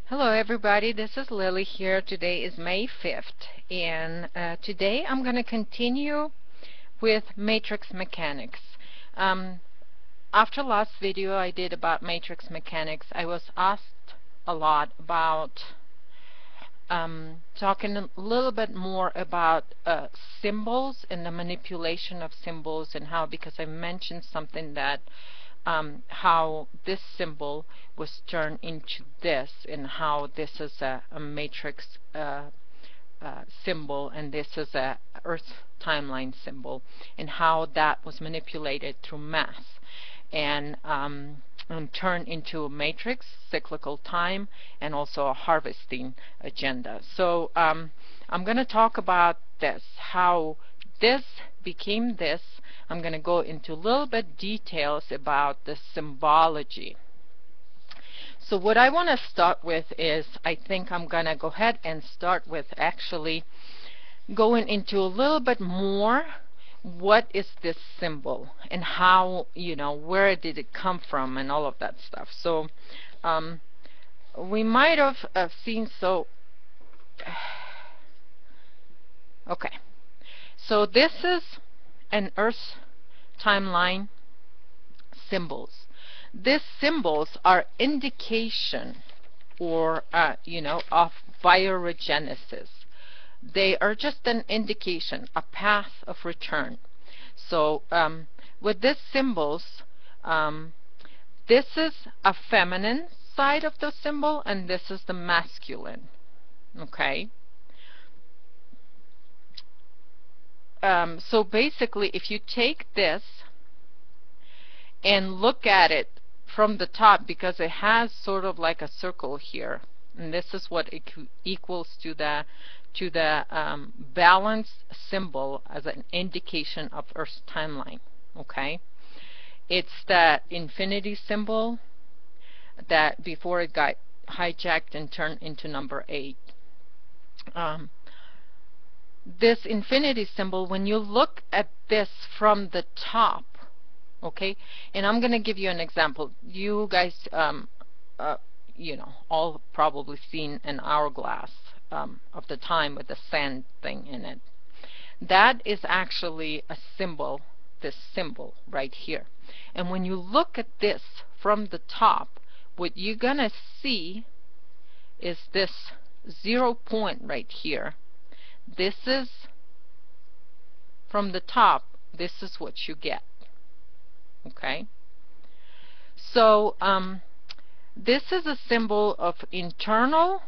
Hello everybody, this is Lily here. Today is May 5th and today I'm going to continue with matrix mechanics. After last video I did about matrix mechanics, I was asked a lot about talking a little bit more about symbols and the manipulation of symbols, and how, because I mentioned something that how this symbol was turned into this, and how this is a matrix symbol and this is a Earth timeline symbol, and how that was manipulated through math and turned into a matrix, cyclical time, and also a harvesting agenda. So I'm going to talk about this, how this became this. I'm going to go into a little bit details about the symbology. So what I want to start with is, I think I'm going to go ahead and start with actually going into a little bit more what is this symbol and how, where did it come from and all of that stuff. So we might have seen, okay, so this is an Earth timeline symbols. These symbols are indication or of bioregenesis. They are just an indication, a path of return. So with these symbols, this is a feminine side of the symbol and this is the masculine. Okay. So basically, if you take this and look at it from the top, because it has sort of like a circle here, and this is what it equals to the balanced symbol as an indication of Earth's timeline. Okay, it's that infinity symbol that before it got hijacked and turned into number 8. This infinity symbol, when you look at this from the top, okay, and I'm going to give you an example. You guys, all probably seen an hourglass of the time with the sand thing in it. That is actually a symbol, this symbol right here. And when you look at this from the top, what you're going to see is this 0 point right here. This is, from the top, this is what you get. Okay? So this is a symbol of external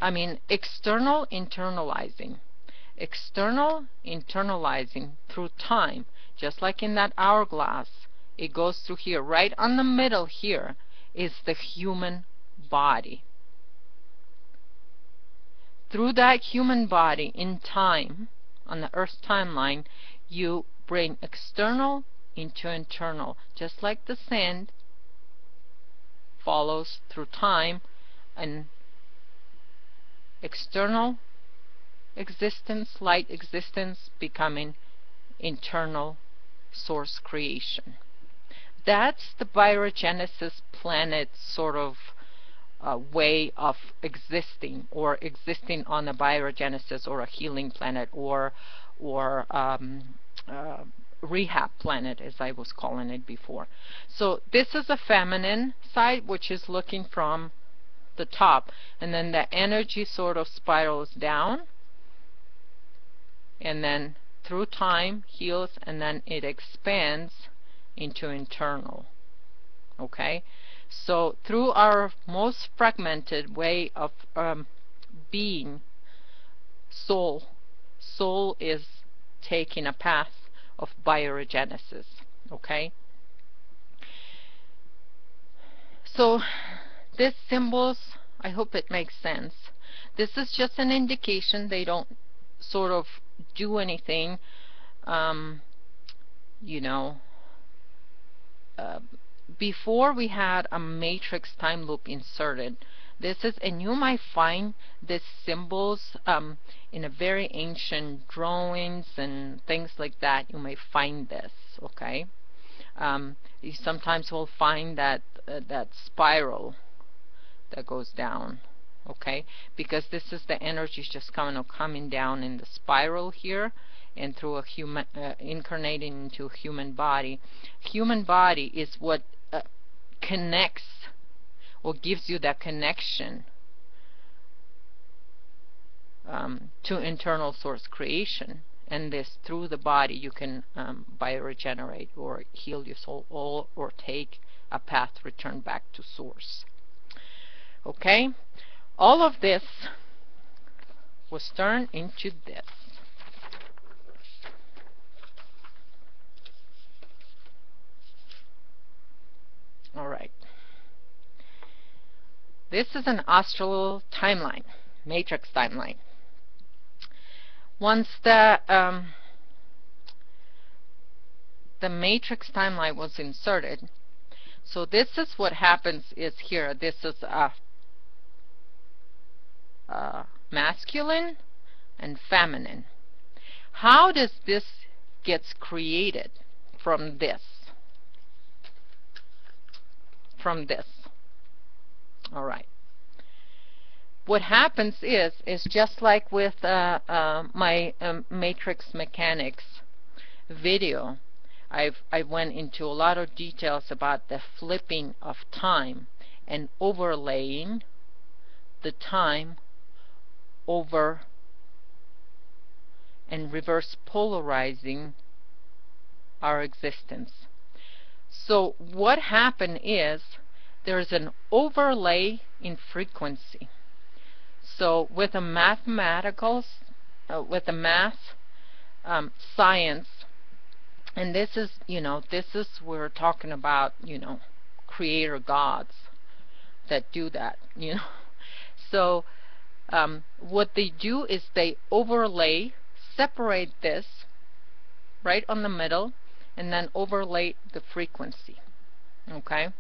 internalizing. External internalizing through time. Just like in that hourglass, it goes through here. Right on the middle here is the human body. Through that human body in time, on the Earth timeline, you bring external into internal. Just like the sand follows through time, and external existence, light existence, becoming internal source creation. That's the biogenesis planet sort of way of existing, or existing on a biogenesis or a healing planet, or rehab planet, as I was calling it before. So this is a feminine side, which is looking from the top, and then the energy sort of spirals down, and then through time heals, and then it expands into internal. Okay? So through our most fragmented way of being, soul is taking a path of biogenesis. Okay? So these symbols, I hope it makes sense. This is just an indication. They don't sort of do anything, before we had a matrix time loop inserted. This is, and you might find these symbols in a very ancient drawings and things like that. You may find this. Okay, you sometimes will find that that spiral that goes down, okay, because this is the energy just coming down in the spiral here, and through a human incarnating into a human body. Human body is what connects or gives you that connection to internal source creation. And this, through the body, you can bioregenerate or heal your soul, or take a path return back to source. Okay, all of this was turned into this. All right. This is an astral timeline, matrix timeline. Once the matrix timeline was inserted, so this is what happens is here. This is masculine and feminine. How does this gets created from this? From this. All right. What happens is just like with my matrix mechanics video, I went into a lot of details about the flipping of time and overlaying the time over and reverse polarizing our existence. So what happened is there's an overlay in frequency. So with the mathematicals, with the math, science, and this is, we're talking about, creator gods that do that, So what they do is they overlay, separate this right on the middle, and then overlay the frequency, okay?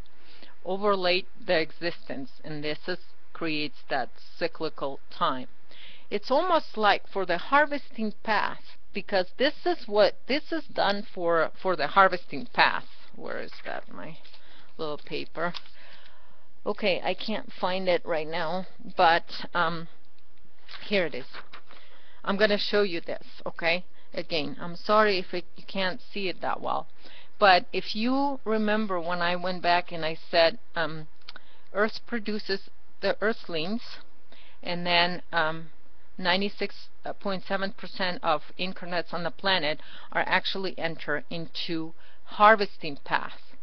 Overlay the existence, and this creates that cyclical time. It's almost like for the harvesting path, because this is done for the harvesting path. Where is that, my little paper? Okay, I can't find it right now, but here it is. I'm going to show you this, okay? Again, I'm sorry if you can't see it that well, but if you remember when I went back and I said Earth produces the Earthlings, and then 96.7% of incarnates on the planet are actually enter into harvesting path,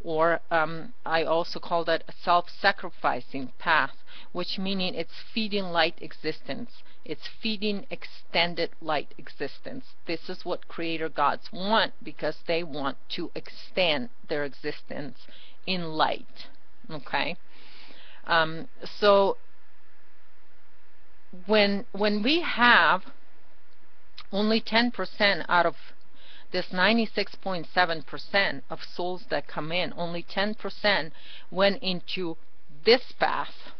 or I also call that a self-sacrificing path, which meaning it's feeding light existence. It's feeding extended light existence. This is what creator gods want, because they want to extend their existence in light. Okay? So when we have only 10% out of this 96.7% of souls that come in, only 10% went into this path.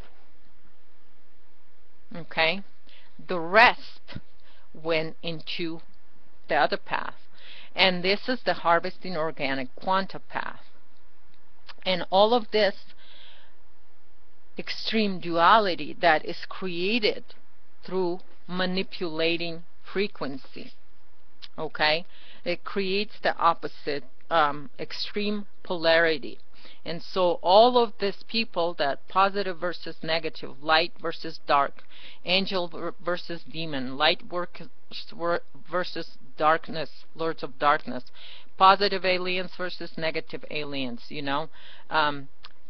Okay? The rest went into the other path. And this is the harvesting organic quanta path. And all of this extreme duality that is created through manipulating frequency. Okay? It creates the opposite, extreme polarity. And so all of these people, that positive versus negative, light versus dark, angel versus demon, light versus darkness, lords of darkness, positive aliens versus negative aliens,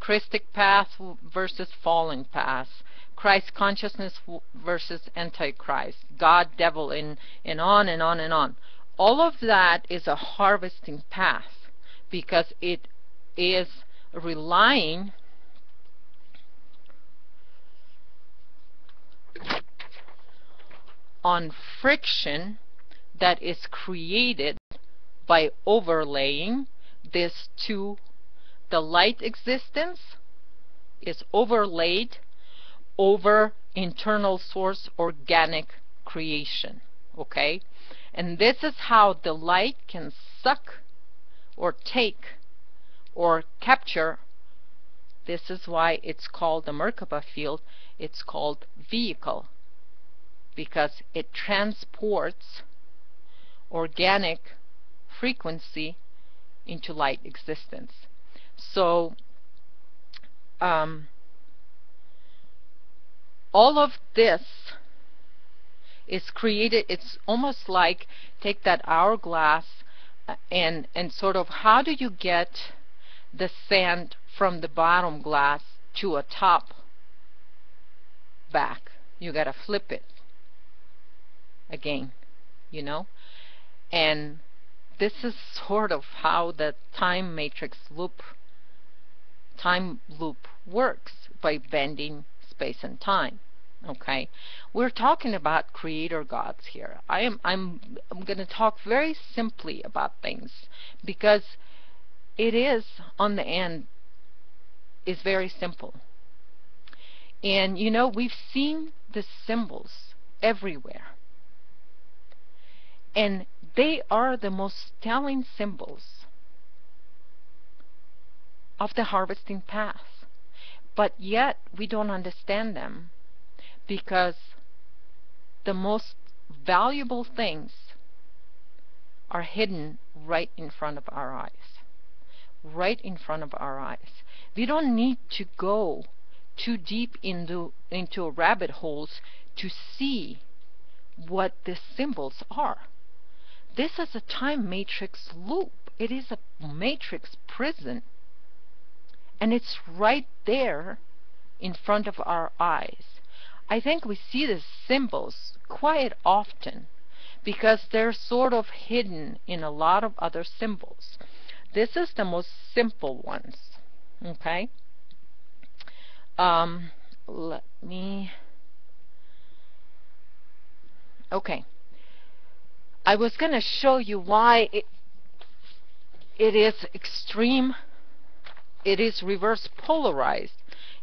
Christic path versus fallen path, Christ consciousness versus Antichrist, God, devil, and on and on and on. All of that is a harvesting path, because it is relying on friction that is created by overlaying this to the light existence, is overlaid over internal source organic creation. Okay? And this is how the light can suck or take or capture. This is why it's called the Merkaba field. It's called vehicle, because it transports organic frequency into light existence. So all of this is created. It's almost like take that hourglass and sort of, how do you get the sand from the bottom glass to a top back? You gotta flip it again, you know. And this is sort of how the time matrix loop, time loop works, by bending space and time. Okay, we're talking about creator gods here. I'm going to talk very simply about things, because it is, on the end, is very simple. And you know, we've seen the symbols everywhere, and they are the most telling symbols of the harvesting path, but yet we don't understand them, because the most valuable things are hidden right in front of our eyes. Right in front of our eyes. We don't need to go too deep into rabbit holes to see what the symbols are. This is a time matrix loop. It is a matrix prison, and it's right there in front of our eyes. I think we see the symbols quite often because they're sort of hidden in a lot of other symbols. This is the most simple ones. Okay? Let me... Okay. I was going to show you why it is extreme, it is reverse polarized.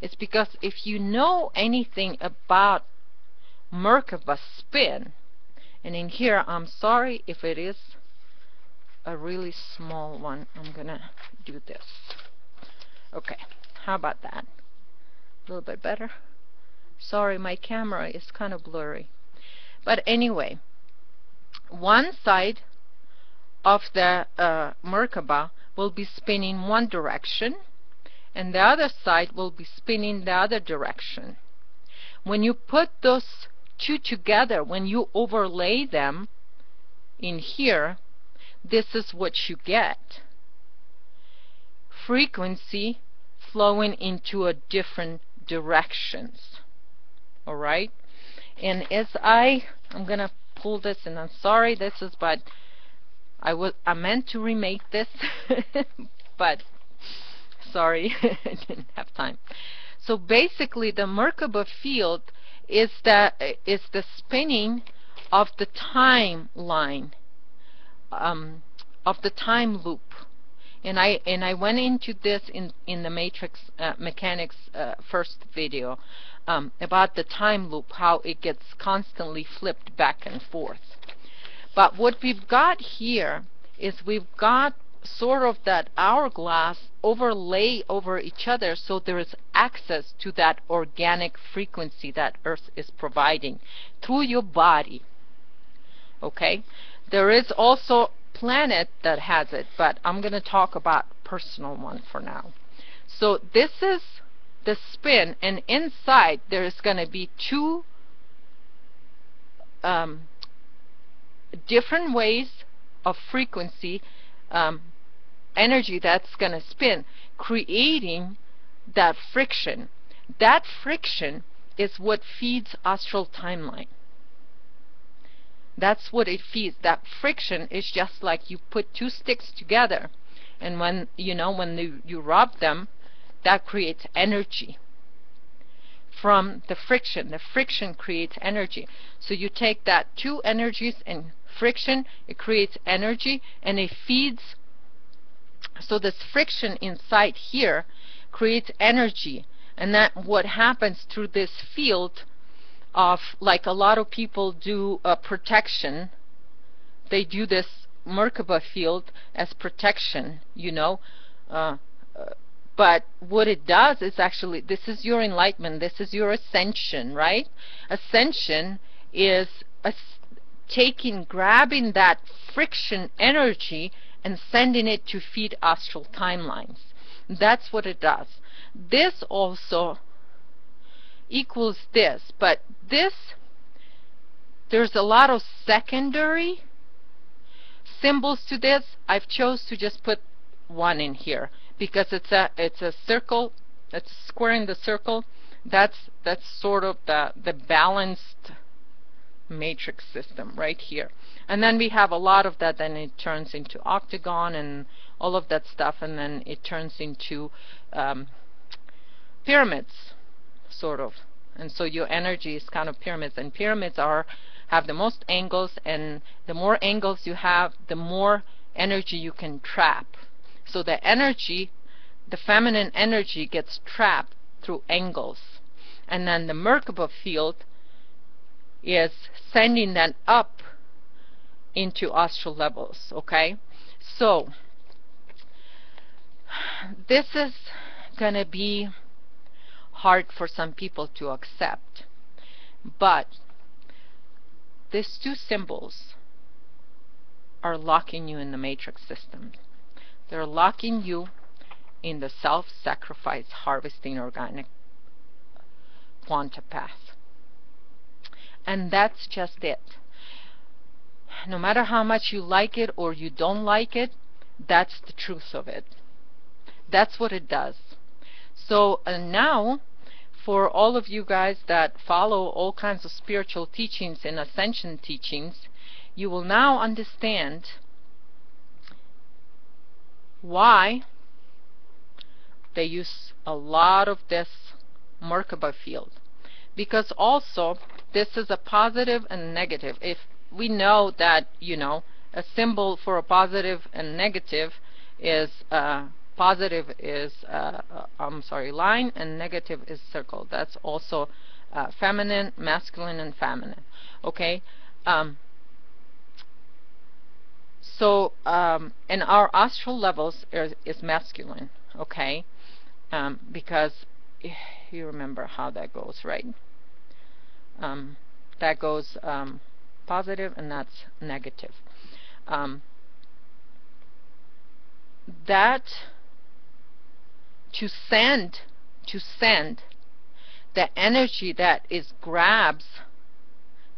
It's because if you know anything about Merkaba spin, and in here, I'm sorry if it is a really small one. I'm going to do this. Okay, how about that? A little bit better? Sorry, my camera is kind of blurry. But anyway, one side of the Merkaba will be spinning one direction, and the other side will be spinning the other direction. When you put those two together, when you overlay them in here, this is what you get. Frequency flowing into a different directions. Alright? And as I'm going to pull this, and I'm sorry this is, but I meant to remake this, but sorry, I didn't have time. So basically, the Merkaba field is the spinning of the timeline, of the time loop. And I went into this in the matrix mechanics first video about the time loop, how it gets constantly flipped back and forth. But what we've got here is we've got sort of that hourglass overlay over each other, so there is access to that organic frequency that Earth is providing through your body. Okay? There is also planet that has it, but I'm going to talk about personal one for now. So this is the spin, and inside there is going to be two different ways of frequency, energy that's going to spin, creating that friction. That friction is what feeds astral timeline. That's what it feeds. That friction is just like you put two sticks together, and when you rub them, that creates energy from the friction. The friction creates energy. So you take that two energies and friction, it creates energy, and it feeds. So this friction inside here creates energy, and that what happens through this field of, like a lot of people do protection. They do this Merkaba field as protection, But what it does is actually, this is your enlightenment, this is your ascension, right? Ascension is grabbing that friction energy and sending it to feed astral timelines. That's what it does. This also equals this, but this, there's a lot of secondary symbols to this. I've chose to just put one in here because it's a circle, it's a square in the circle. That's sort of the balanced matrix system right here. And then we have a lot of that, then it turns into octagon and all of that stuff, and then it turns into pyramids, sort of. And so your energy is kind of pyramids, and pyramids have the most angles, and the more angles you have, the more energy you can trap. So the energy, the feminine energy, gets trapped through angles, and then the Merkaba field is sending that up into astral levels. Okay, so this is gonna be hard for some people to accept, but these two symbols are locking you in the matrix system. They're locking you in the self-sacrifice harvesting organic quanta path. And that's just it. No matter how much you like it or you don't like it, that's the truth of it. That's what it does. So now, for all of you guys that follow all kinds of spiritual teachings and ascension teachings, you will now understand why they use a lot of this Merkaba field. Because also, this is a positive and negative. If we know that, you know, a symbol for a positive and negative is positive is line, and negative is circle. That's also feminine, masculine, and feminine. Okay. And our astral levels is masculine. Okay. Because you remember how that goes, right? That goes positive, and that's negative. That to send the energy that grabs,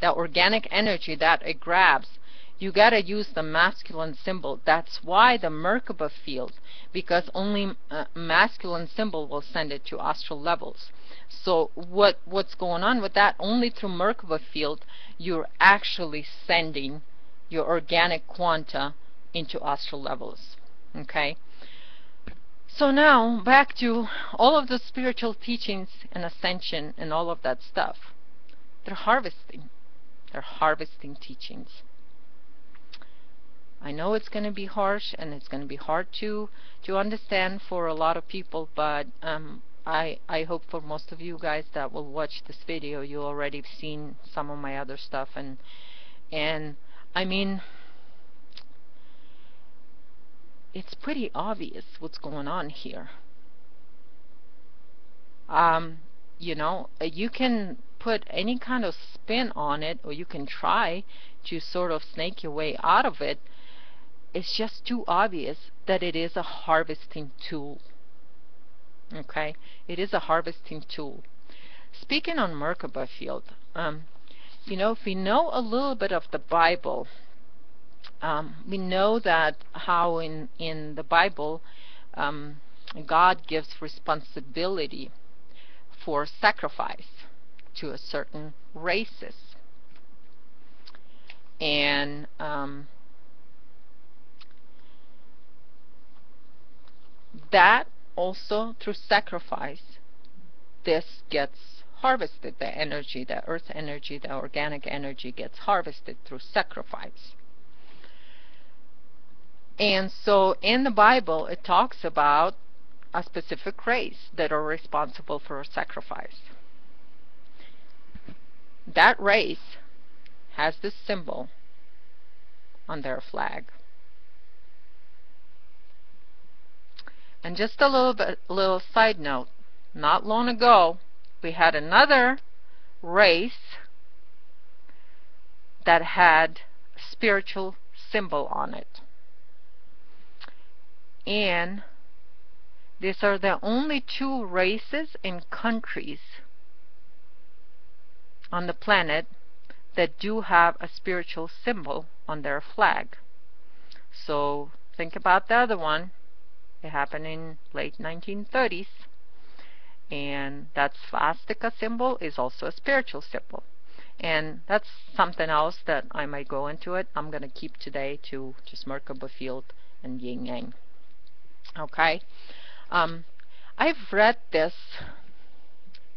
the organic energy that it grabs, you gotta use the masculine symbol. That's why the Merkaba field, because only masculine symbol will send it to astral levels. So what's going on with that? Only through Merkaba field you're actually sending your organic quanta into astral levels. Okay. So now back to all of the spiritual teachings and ascension and all of that stuff. They're harvesting. They're harvesting teachings. I know it's going to be harsh and it's going to be hard to understand for a lot of people, but I hope for most of you guys that will watch this video, you already seen some of my other stuff, and I mean, it's pretty obvious what's going on here. You know, you can put any kind of spin on it, or you can try to sort of snake your way out of it. It's just too obvious that it is a harvesting tool. Okay, it is a harvesting tool. Speaking on Merkaba field, you know, if we know a little bit of the Bible, we know that how in the Bible God gives responsibility for sacrifice to a certain races, and that also through sacrifice, this gets harvested. The energy, the earth energy, the organic energy gets harvested through sacrifice. And so in the Bible it talks about a specific race that are responsible for a sacrifice. That race has this symbol on their flag. And just a little side note, not long ago we had another race that had a spiritual symbol on it. And these are the only two races and countries on the planet that do have a spiritual symbol on their flag. So think about the other one. It happened in late 1930s, and that swastika symbol is also a spiritual symbol. And that's something else that I might go into it. I'm going to keep today to just Merkaba field and yin yang. Okay. I've read this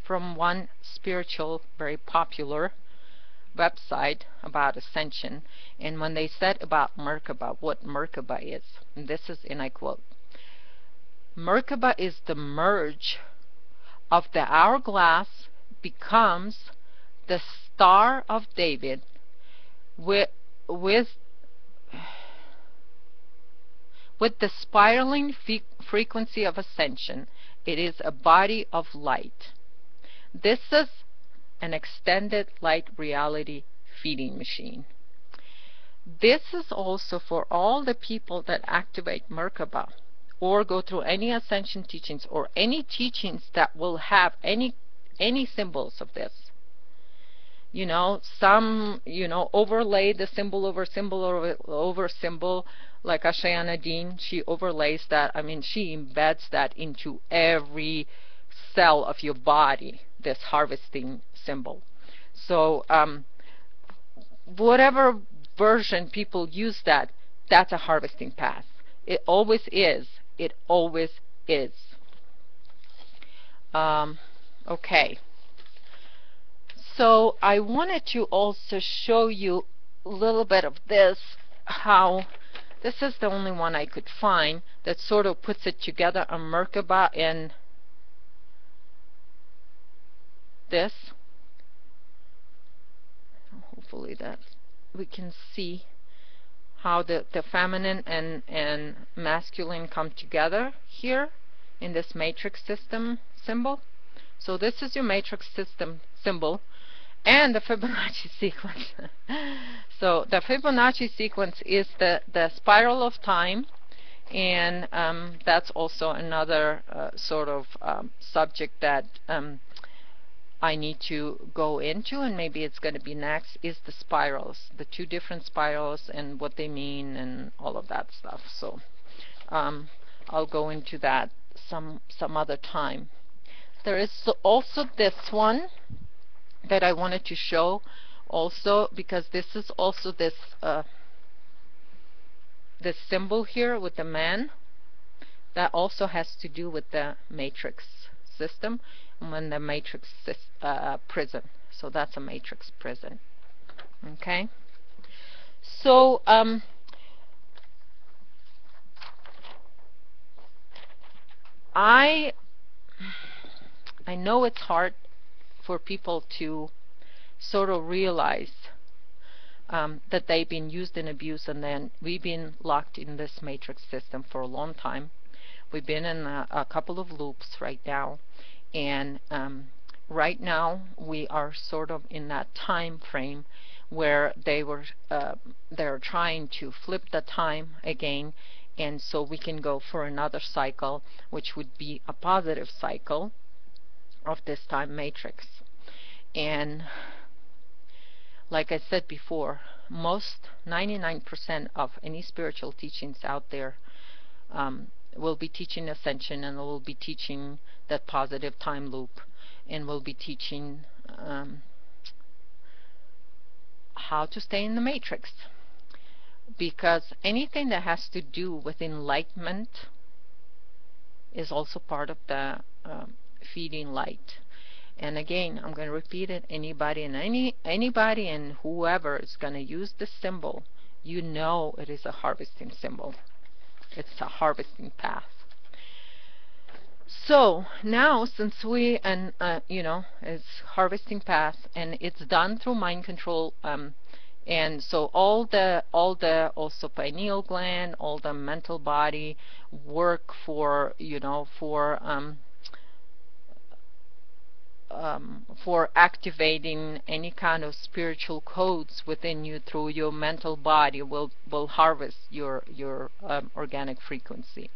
from one spiritual, very popular website about ascension, and when they said about Merkaba, what Merkaba is, and this is, and I quote, Merkaba is the merge of the hourglass becomes the Star of David with the spiraling frequency of ascension. It is a body of light. This is an extended light reality feeding machine. This is also for all the people that activate Merkaba or go through any ascension teachings or any teachings that will have any symbols of this. You know, some, you know, overlay the symbol over symbol over symbol, like Ashayana Dean, she overlays that. I mean, she embeds that into every cell of your body, this harvesting symbol. So whatever version people use that, that's a harvesting path. It always is. It always is. Okay. So I wanted to also show you a little bit of this, how this is the only one I could find that sort of puts it together, a Merkaba and this. Hopefully that we can see how the feminine and masculine come together here in this matrix system symbol. So this is your matrix system symbol and the Fibonacci sequence. So the Fibonacci sequence is the spiral of time, and that's also another sort of subject that I need to go into, and maybe it's going to be next, is the spirals, the two different spirals and what they mean and all of that stuff. So I'll go into that some other time. There is also this one that I wanted to show also, because this is also this this symbol here with the man that also has to do with the matrix system and the matrix prison. So that's a matrix prison. Okay. So I know it's hard for people to sort of realize that they've been used and abused, and then we've been locked in this matrix system for a long time. We've been in a couple of loops right now, and right now we are sort of in that time frame where they're trying to flip the time again, and so we can go for another cycle, which would be a positive cycle of this time matrix. And like I said before, most 99% of any spiritual teachings out there will be teaching ascension, and will be teaching that positive time loop, and will be teaching how to stay in the matrix, because anything that has to do with enlightenment is also part of the feeding light. And again, I'm going to repeat it, anybody and whoever is going to use this symbol, you know it is a harvesting symbol. It's a harvesting path. So now, since we, you know, it's harvesting path, and it's done through mind control And so all the also pineal gland, all the mental body work for, you know, for activating any kind of spiritual codes within you through your mental body will harvest your organic frequency.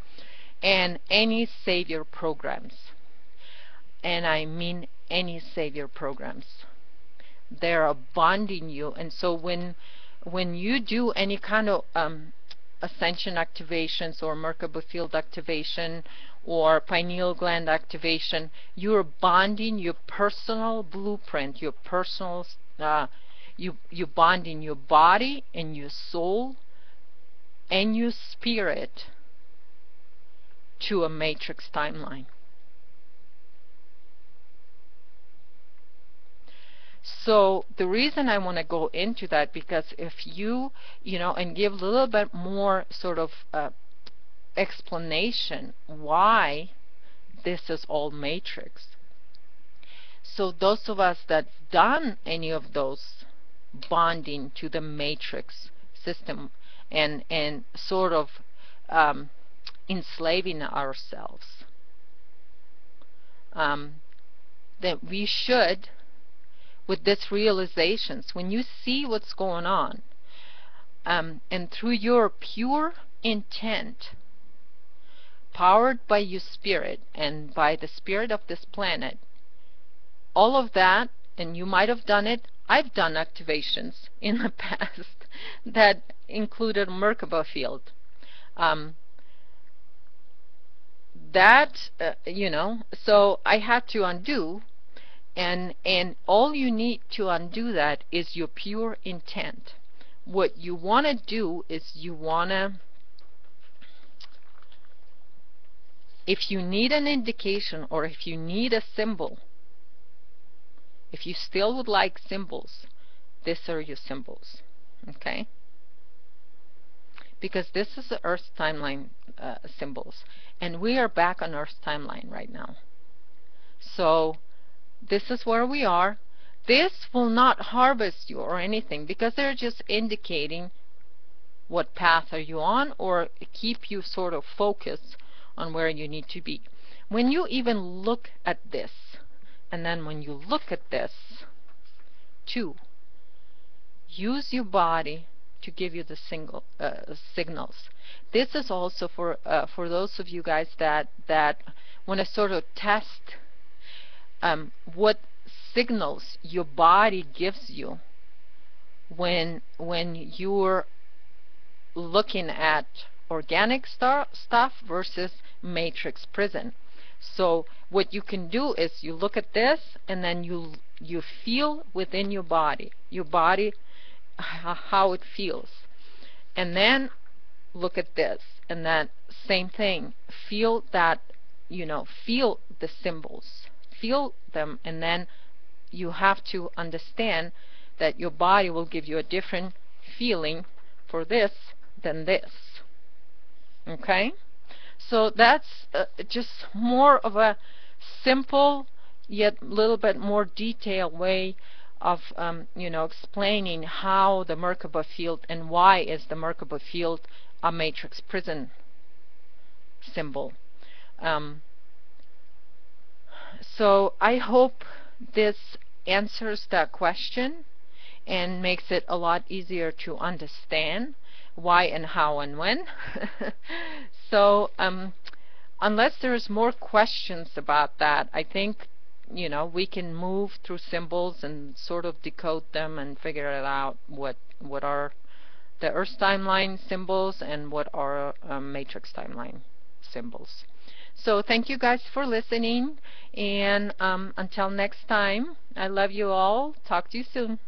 And any savior programs, and I mean any savior programs, they're bonding you. And so when you do any kind of ascension activations or Merkaba field activation or pineal gland activation, you're bonding your personal blueprint, your personal you bonding your body and your soul and your spirit to a matrix timeline. So the reason I want to go into that, because if you know, and give a little bit more sort of explanation why this is all matrix. So those of us that done any of those bonding to the matrix system and sort of enslaving ourselves, that we should, with this realizations, when you see what's going on, and through your pure intent, powered by your spirit and by the spirit of this planet, all of that, and you might have done it, I've done activations in the past that included Merkaba field. You know, so I had to undo. And all you need to undo that is your pure intent. What you want to do is you want to, if you need an indication or if you need a symbol, if you still would like symbols, these are your symbols, okay? Because this is the Earth timeline symbols, and we are back on Earth timeline right now. So this is where we are. This will not harvest you or anything, because they're just indicating what path are you on, or keep you sort of focused on where you need to be. When you even look at this, and then when you look at this too, use your body to give you the signals. This is also for those of you guys that want to sort of test what signals your body gives you when you're looking at organic stuff versus matrix prison. So what you can do is you look at this, and then you feel within your body how it feels, and then look at this, and then same thing, feel that, you know, feel the symbols, feel them, and then you have to understand that your body will give you a different feeling for this than this. Okay? So that's just more of a simple yet a little bit more detailed way of you know, explaining how the Merkaba field, and why is the Merkaba field a matrix prison symbol. So I hope this answers that question and makes it a lot easier to understand why and how and when. So unless there's more questions about that, I think, you know, we can move through symbols and sort of decode them and figure it out, what are the Earth timeline symbols and what are matrix timeline symbols. So thank you guys for listening, and until next time, I love you all. Talk to you soon.